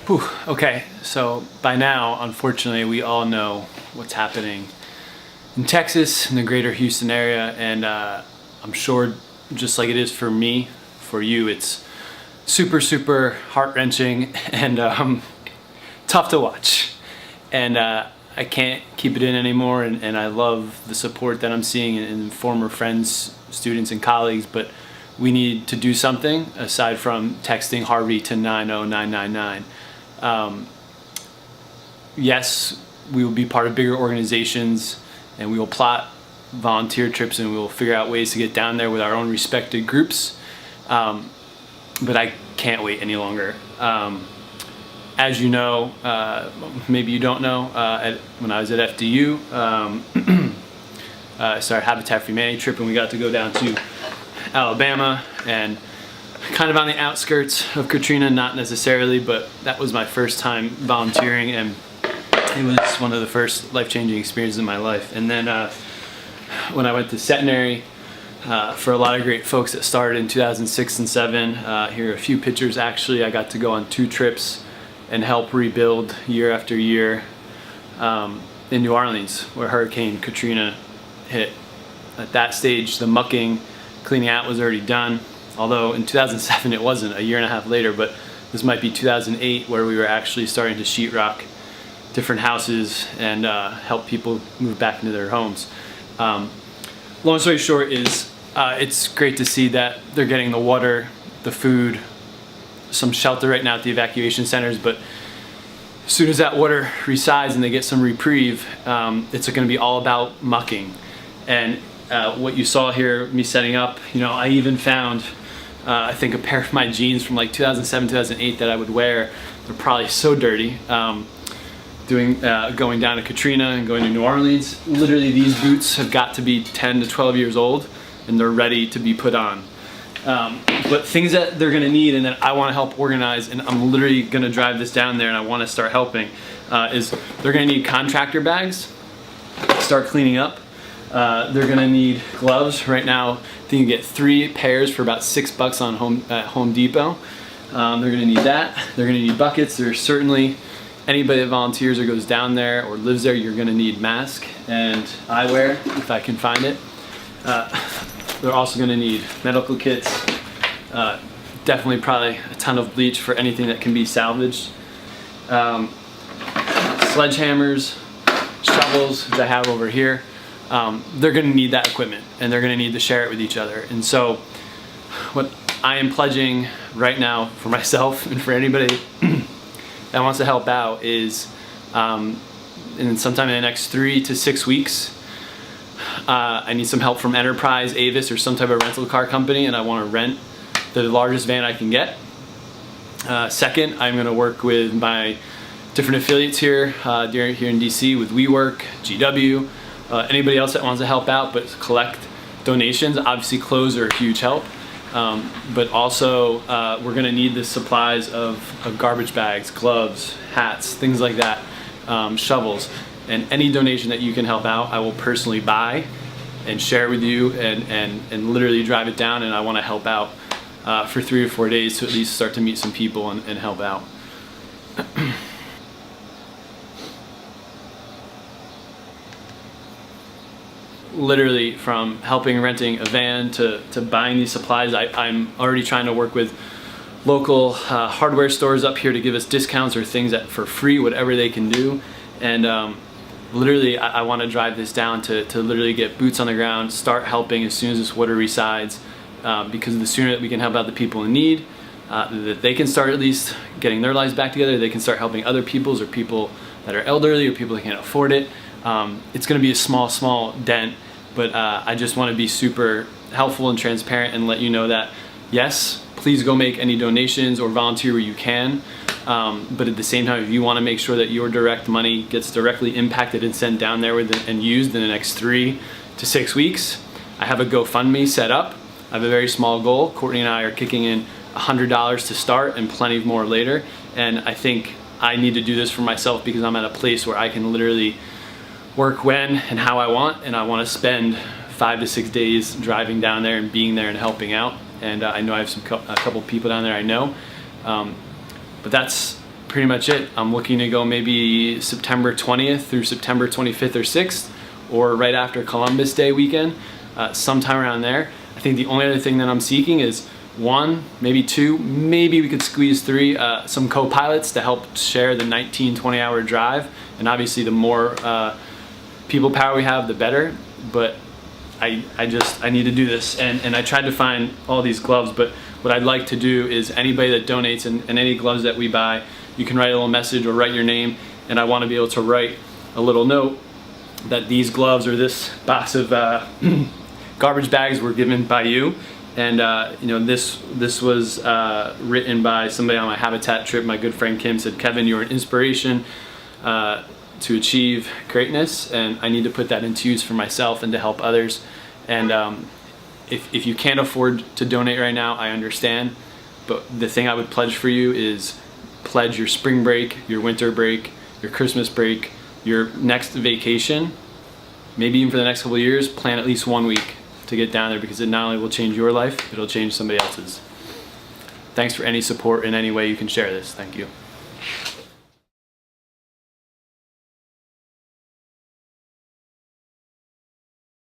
Whew, okay, so by now, unfortunately, we all know what's happening in Texas, in the greater Houston area, and I'm sure just like it is for me, for you, it's super, super heart-wrenching and tough to watch. And I can't keep it in anymore, and I love the support that I'm seeing in former friends, students, and colleagues, but we need to do something aside from texting Harvey to 90999. Yes, we will be part of bigger organizations, and we will plot volunteer trips, and we will figure out ways to get down there with our own respected groups. But I can't wait any longer. As you know, maybe you don't know, when I was at FDU, I started Habitat for Humanity trip, and we got to go down to Alabama, and kind of on the outskirts of Katrina, not necessarily, but that was my first time volunteering, and it was one of the first life-changing experiences in my life. And then when I went to Centenary, for a lot of great folks that started in 2006 and 7, here are a few pictures actually. I got to go on 2 trips and help rebuild year after year in New Orleans, where Hurricane Katrina hit. At that stage, the mucking, cleaning out was already done. Although in 2007 it wasn't, a year and a half later, but this might be 2008 where we were actually starting to sheetrock different houses and help people move back into their homes. Long story short is it's great to see that they're getting the water, the food, some shelter right now at the evacuation centers, but as soon as that water resides and they get some reprieve, it's going to be all about mucking. And what you saw here, me setting up, I even found I think a pair of my jeans from like 2007, 2008 that I would wear. They're probably so dirty. Going down to Katrina and going to New Orleans, literally these boots have got to be 10 to 12 years old, and they're ready to be put on. But things that they're gonna need and that I wanna help organize, and I'm literally gonna drive this down there and I wanna start helping, is they're gonna need contractor bags, start cleaning up. They're gonna need gloves. Right now, I think you get 3 pairs for about $6 on Home Depot. They're gonna need that. They're gonna need buckets. There's certainly anybody that volunteers or goes down there or lives there, you're gonna need mask and eyewear if I can find it. They're also gonna need medical kits. Definitely probably a ton of bleach for anything that can be salvaged. Sledgehammers, shovels, which I have over here. They're going to need that equipment, and they're going to need to share it with each other. And so what I am pledging right now for myself and for anybody that wants to help out is in sometime in the next 3 to 6 weeks, I need some help from Enterprise, Avis, or some type of rental car company, and I want to rent the largest van I can get. Second, I'm going to work with my different affiliates here in DC with WeWork, GW, anybody else that wants to help out but collect donations. Obviously clothes are a huge help, but also we're going to need the supplies of garbage bags, gloves, hats, things like that, shovels, and any donation that you can help out, I will personally buy and share with you and literally drive it down, and I want to help out for 3 or 4 days to at least start to meet some people and help out. Literally from helping renting a van to buying these supplies, I'm already trying to work with local hardware stores up here to give us discounts or things that for free, whatever they can do. And literally I want to drive this down to literally get boots on the ground, start helping as soon as this water resides, because the sooner that we can help out the people in need, that they can start at least getting their lives back together, they can start helping other people's or people that are elderly or people that can't afford it. It's going to be a small dent, but I just want to be super helpful and transparent and let you know that yes, please go make any donations or volunteer where you can, but at the same time, if you want to make sure that your direct money gets directly impacted and sent down there and used in the next 3 to 6 weeks, I have a GoFundMe set up. I have a very small goal. Courtney and I are kicking in $100 to start and plenty more later, and I think I need to do this for myself because I'm at a place where I can literally work when and how I want, and I want to spend 5 to 6 days driving down there and being there and helping out. And I know I have a couple people down there I know, but that's pretty much it. I'm looking to go maybe September 20th through September 25th or 6th, or right after Columbus Day weekend, sometime around there. I think the only other thing that I'm seeking is 1, maybe 2, maybe we could squeeze 3, some co-pilots to help share the 19-20 hour drive. And obviously the more people power we have, the better. But I need to do this. And I tried to find all these gloves, but what I'd like to do is anybody that donates and any gloves that we buy, you can write a little message or write your name, and I want to be able to write a little note that these gloves or this box of garbage bags were given by you. And you know, this was written by somebody on my Habitat trip. My good friend Kim said, "Kevin, you're an inspiration to achieve greatness, and I need to put that into use for myself and to help others." And if you can't afford to donate right now, I understand. But the thing I would pledge for you is pledge your spring break, your winter break, your Christmas break, your next vacation, maybe even for the next couple of years, plan at least 1 week to get down there, because it not only will change your life, it'll change somebody else's. Thanks for any support in any way you can share this. Thank you.